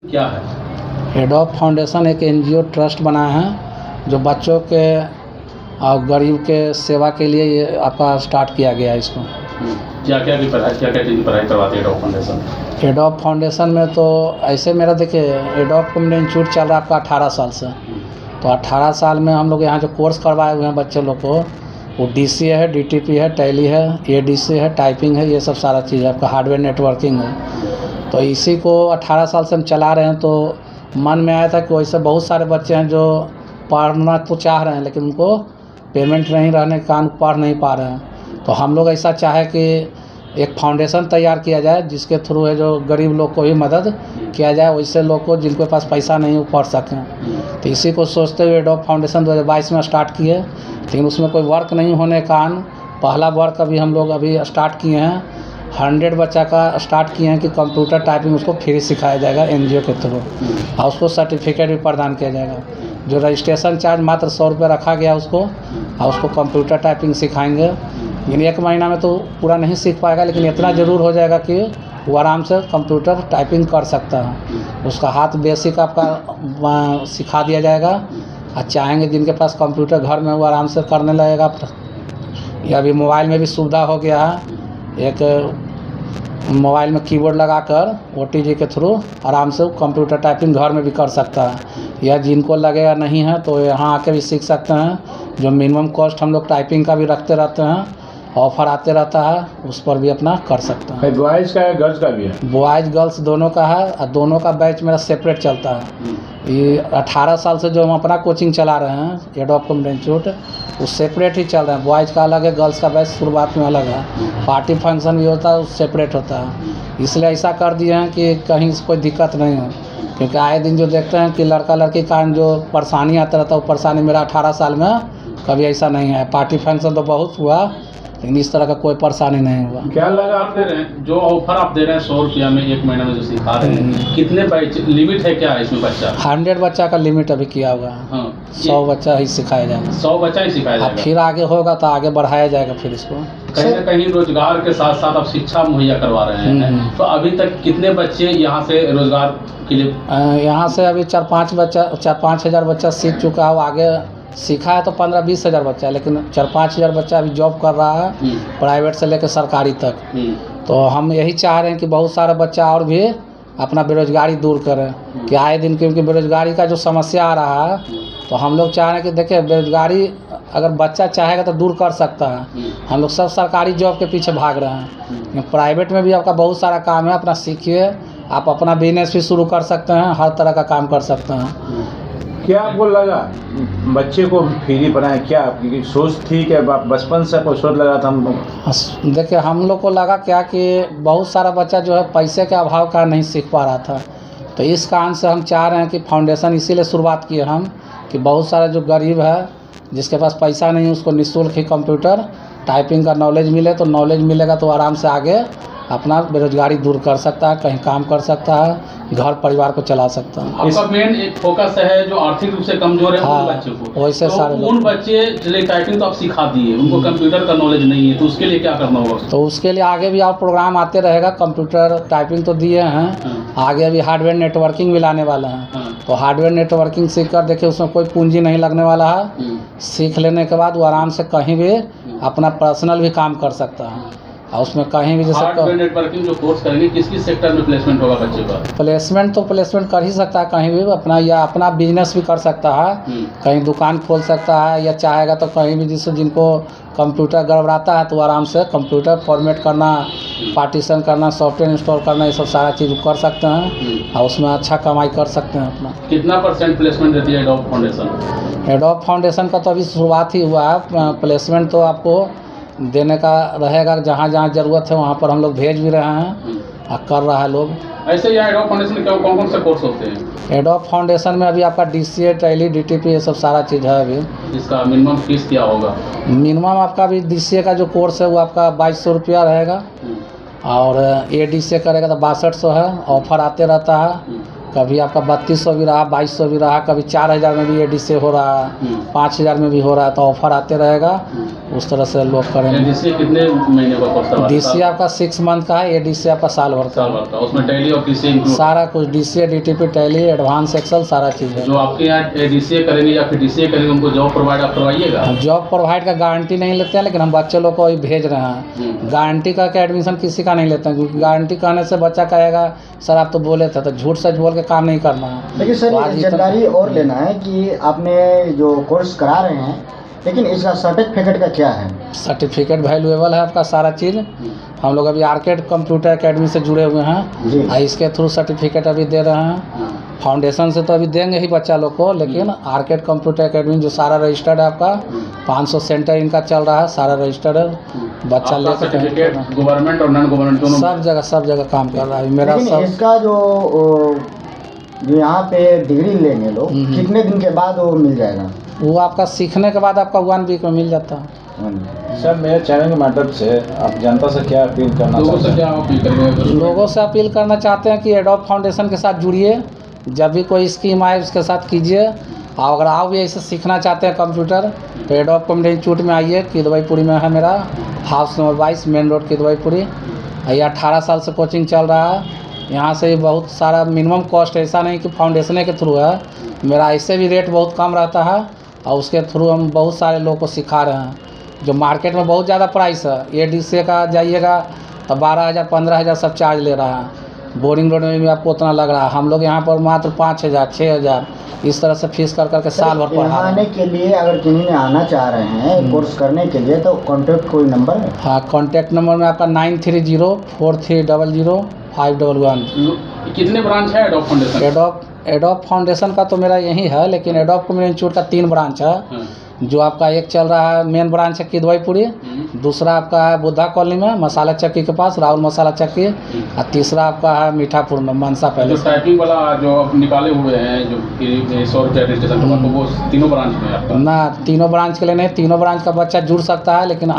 क्या है? Adobe foundation एक एनजीओ ट्रस्ट बनाया है जो बच्चों के और गरीब के सेवा के लिए ये आपका स्टार्ट किया गया है इसको। क्या क्या चीज़ की पढ़ाई करवाती है एडोब फाउंडेशन? एडोब फाउंडेशन में तो ऐसे मेरा देखिए एडोब कम्युनिटी इंस्टीट्यूट चल रहा है आपका 18 साल से। तो 18 साल में हम लोग यहाँ जो कोर्स करवाए हुए हैं बच्चे लोग को, वो DCA है, DTP है, टैली है, ADC है, टाइपिंग है, ये सब सारा चीज़ है आपका, हार्डवेयर नेटवर्किंग है। तो इसी को 18 साल से हम चला रहे हैं। तो मन में आया था कि वैसे बहुत सारे बच्चे हैं जो पढ़ना तो चाह रहे हैं लेकिन उनको पेमेंट नहीं रहने के कारण पढ़ नहीं पा रहे हैं। तो हम लोग ऐसा चाहे कि एक फाउंडेशन तैयार किया जाए जिसके थ्रू है जो गरीब लोग को भी मदद किया जाए, वैसे लोग को जिनके पास पैसा नहीं वो पढ़ सकें। तो इसी को सोचते हुए एडोब फाउंडेशन 2022 में स्टार्ट किए, लेकिन उसमें कोई वर्क नहीं होने के कारण पहला वर्क अभी हम लोग अभी स्टार्ट किए हैं। 100 बच्चा का स्टार्ट किए हैं कि कंप्यूटर टाइपिंग उसको फ्री सिखाया जाएगा NGO के थ्रू, और उसको सर्टिफिकेट भी प्रदान किया जाएगा। जो रजिस्ट्रेशन चार्ज मात्र 100 रुपये रखा गया उसको, और उसको कंप्यूटर टाइपिंग सिखाएंगे। लेकिन 1 महीना में तो पूरा नहीं सीख पाएगा, लेकिन इतना ज़रूर हो जाएगा कि वो आराम से कंप्यूटर टाइपिंग कर सकता है। उसका हाथ बेसिक आपका सिखा दिया जाएगा, और चाहेंगे जिनके पास कंप्यूटर घर में वो आराम से करने लगेगा। या अभी मोबाइल में भी सुविधा हो गया है, एक मोबाइल में कीबोर्ड लगाकर OTG के थ्रू आराम से कंप्यूटर टाइपिंग घर में भी कर सकता है। या जिनको लगेगा नहीं है तो यहाँ आके भी सीख सकते हैं। जो मिनिमम कॉस्ट हम लोग टाइपिंग का भी रखते रहते हैं, ऑफ़र आते रहता है, उस पर भी अपना कर सकते हैं। बॉयज़ का है गर्ल्स का भी है? बॉयज़ गर्ल्स दोनों का है, और दोनों का बैच मेरा सेपरेट चलता है। ये 18 साल से जो हम अपना कोचिंग चला रहे हैं एडोब कम्युनिटी इंस्टीट्यूट, वो सेपरेट ही चल रहा है। बॉयज़ का अलग है, गर्ल्स का बैच शुरुआत में अलग है। पार्टी फंक्शन भी होता है, वो सेपरेट होता है। इसलिए ऐसा कर दिए हैं कि कहीं से कोई दिक्कत नहीं हो, क्योंकि आए दिन जो देखते हैं कि लड़का लड़की का जो परेशानी आता रहता है, वो परेशानी मेरा 18 साल में कभी ऐसा नहीं है। पार्टी फंक्शन तो बहुत हुआ, लेकिन इस तरह का कोई परेशानी नहीं हुआ। क्या लगा आप दे रहे हैं जो ऑफर आप दे रहे हैं 100 रुपया में 1 महीना में जो सिखा रहे हैं, कितने बैच लिमिट है, क्या है इसमें बच्चा? 100 बच्चा का लिमिट अभी किया हुआ है। हाँ, 100 बच्चा ही सिखाया जाएगा। 100 बच्चा ही सिखाया जाएगा। फिर आगे होगा तो आगे बढ़ाया जाएगा फिर इसको। कहीं ना कहीं रोजगार के साथ साथ आप शिक्षा मुहैया करवा रहे हैं। तो अभी तक कितने बच्चे यहाँ से रोजगार के लिए? यहाँ से अभी 4-5 हज़ार बच्चा सीख चुका है। आगे सीखा है तो 15-20 हज़ार बच्चा, लेकिन 4-5 हज़ार बच्चा अभी जॉब कर रहा है, प्राइवेट से लेकर सरकारी तक। तो हम यही चाह रहे हैं कि बहुत सारा बच्चा और भी अपना बेरोजगारी दूर करें, कि आए दिन क्योंकि बेरोजगारी का जो समस्या आ रहा है, तो हम लोग चाह रहे हैं कि देखिए बेरोजगारी अगर बच्चा चाहेगा तो दूर कर सकता है। हम लोग सब सरकारी जॉब के पीछे भाग रहे हैं, प्राइवेट में भी आपका बहुत सारा काम है, अपना सीखिए। आप अपना बिजनेस भी शुरू कर सकते हैं, हर तरह का काम कर सकते हैं। क्या आपको लगा बच्चे को फ्री बनाए, क्या आपकी सोच थी कि बचपन से कोई सोच लगा था? हम देखिए हम लोग को लगा क्या कि बहुत सारा बच्चा जो है पैसे के अभाव का नहीं सीख पा रहा था। तो इस कारण से हम चाह रहे हैं कि फाउंडेशन इसीलिए शुरुआत किए हम, कि बहुत सारा जो गरीब है जिसके पास पैसा नहीं है उसको निःशुल्क ही कंप्यूटर टाइपिंग का नॉलेज मिले। तो नॉलेज मिलेगा तो आराम से आगे अपना बेरोजगारी दूर कर सकता है, कहीं काम कर सकता है, घर परिवार को चला सकता है। आपका मेन एक फोकस है जो आर्थिक रूप से कमजोर है, हाँ, उन बच्चों को। वैसे तो सारे उन बच्चे चलिए टाइपिंग तो आप सिखा दिए, उनको कंप्यूटर का नॉलेज नहीं है, तो उसके लिए क्या करना होगा? तो उसके लिए आगे भी आप प्रोग्राम आते रहेगा। कंप्यूटर टाइपिंग तो दिए हैं, आगे अभी हार्डवेयर नेटवर्किंग भी लाने वाला है। तो हार्डवेयर नेटवर्किंग सीख कर देखिए, उसमें कोई पूंजी नहीं लगने वाला है। सीख लेने के बाद वो आराम से कहीं भी अपना पर्सनल भी काम कर सकता है, और उसमें कहीं भी जैसे हार्डवेयर नेटवर्किंग जो कोर्स करेंगे किस सेक्टर में प्लेसमेंट होगा बच्चे का? प्लेसमेंट कर ही सकता है कहीं भी अपना, या अपना बिजनेस भी कर सकता है, कहीं दुकान खोल सकता है, या चाहेगा तो कहीं भी जिससे जिनको कंप्यूटर गड़बड़ाता है तो आराम से कंप्यूटर फॉर्मेट करना, पार्टीशन करना, सॉफ्टवेयर इंस्टॉल करना, ये सब सारा चीज़ कर सकते हैं, और उसमें अच्छा कमाई कर सकते हैं अपना। कितना % प्लेसमेंट देती है एडोब फाउंडेशन? एडोब फाउंडेशन का तो अभी शुरुआत ही हुआ है। प्लेसमेंट तो आपको देने का रहेगा, जहाँ जहाँ ज़रूरत है वहाँ पर हम लोग भेज भी रहे हैं, और कर रहा है लोग। ऐसे यहाँ एडोब फाउंडेशन में कौन कौन से कोर्स होते हैं? एडोब फाउंडेशन में अभी आपका DCA, टैली, DTP ये सब सारा चीज़ है। अभी इसका मिनिमम फीस क्या होगा? मिनिमम आपका अभी DCA का जो कोर्स है वो आपका 2200 रुपया रहेगा, और ADCA करेगा तो 6200 है। ऑफर आते रहता है, कभी आपका 3200 भी रहा, 2200 भी रहा, कभी 4000 में भी ADC हो रहा है, 5000 में भी हो रहा है, तो ऑफर आते रहेगा, उस तरह से लोग करेंगे। डीसीए कितने महीने का कोर्स करवाते हैं? DCA आपका 6 मंथ का है, ADC आपका साल भर का साल भर का, उसमें टैली और डीसीए इंक्लूड सारा कुछ, DCA DTP Tally advance Excel सारा चीज़ है। जो आपके यहाँ डीसीए करेंगे या फिर डीसीए करेंगे उनको जॉब प्रोवाइड आप करवाइएगा? जॉब प्रोवाइड का गारंटी नहीं लेते हैं, लेकिन हम बच्चे लोग को अभी भेज रहे हैं। गारंटी का एडमिशन किसी का नहीं लेते हैं, क्योंकि गारंटी कहने से बच्चा कहेगा सर आप तो बोले थे, तो झूठ सच बोल के काम नहीं करना है। लेकिन सर ये जानकारी और लेना है कि आपने जो कोर्स करा रहे हैं, लेकिन इसका सर्टिफिकेट का क्या है? सर्टिफिकेट वैल्यूएबल है आपका सारा चीज़। हम लोग अभी आर्केड कंप्यूटर एकेडमी से जुड़े हुए हैं और इसके थ्रू सर्टिफिकेट अभी दे रहे हैं। फाउंडेशन से तो अभी देंगे ही बच्चा लोग को, लेकिन आर्केड कंप्यूटर एकेडमी जो सारा रजिस्टर्ड है आपका, 500 सेंटर इनका चल रहा है, सारा रजिस्टर्ड है, बच्चा लेकर सर्टिफिकेट गवर्नमेंट और नॉन गवर्नमेंट दोनों सब जगह काम कर रहा है मेरा। सब इसका जो यहाँ पे डिग्री लेंगे लोग, कितने दिन के बाद वो मिल जाएगा? वो आपका सीखने के बाद आपका 1 वीक में मिल जाता है। सर मेरे चैनल के माध्यम से आप जनता से क्या अपील करना लोगों से चाहते क्या अपील करेंगे? लोगों से अपील करना चाहते हैं कि एडोब फाउंडेशन के साथ जुड़िए, जब भी कोई स्कीम आए उसके साथ कीजिए। और अगर आप भी ऐसे सीखना चाहते हैं कंप्यूटर, तो एडोब कंप्यूटर इंस्टीट्यूट में आइए, किदवईपुरी में है मेरा, house number 22 main road Kidwaipuri. ये 18 साल से कोचिंग चल रहा है। यहाँ से बहुत सारा मिनिमम कॉस्ट, ऐसा नहीं कि फाउंडेशन के थ्रू है, मेरा ऐसे भी रेट बहुत कम रहता है, और उसके थ्रू हम बहुत सारे लोगों को सिखा रहे हैं। जो मार्केट में बहुत ज़्यादा प्राइस है, ADC का जाइएगा तो 12,000 15,000 सब चार्ज ले रहा है। बोरिंग रोड में भी आपको उतना लग रहा है, हम लोग यहाँ पर मात्र 5,000 6,000 इस तरह से फीस कर करके साल भर पढ़ा आने के लिए अगर किसी ने आना चाह रहे हैं कोर्स करने के लिए, तो कॉन्टैक्ट कोई नंबर है? हाँ, कॉन्टैक्ट नंबर में आपका 9304300511। कितने ब्रांच है एडोब फाउंडेशन? एडोब फाउंडेशन का तो मेरा यही है, लेकिन एडोब कम्युनिटी इंस्टीट्यूट का 3 ब्रांच है। जो आपका एक चल रहा है, मेन ब्रांच है किदवईपुरी, दूसरा आपका है बुद्धा कॉलोनी में मसाला चक्की के पास, राहुल मसाला चक्की, और तीसरा आपका है मीठापुर में मनसा पैलेस। जो टाइपिंग वाला जो आप निकाले हुए हैं, जो 100 रुपये रजिस्ट्रेशन, तो वो तीनों ब्रांच में आपका? ना, तीनों ब्रांच के लिए नहीं, तीनों ब्रांच का बच्चा जुड़ सकता है, लेकिन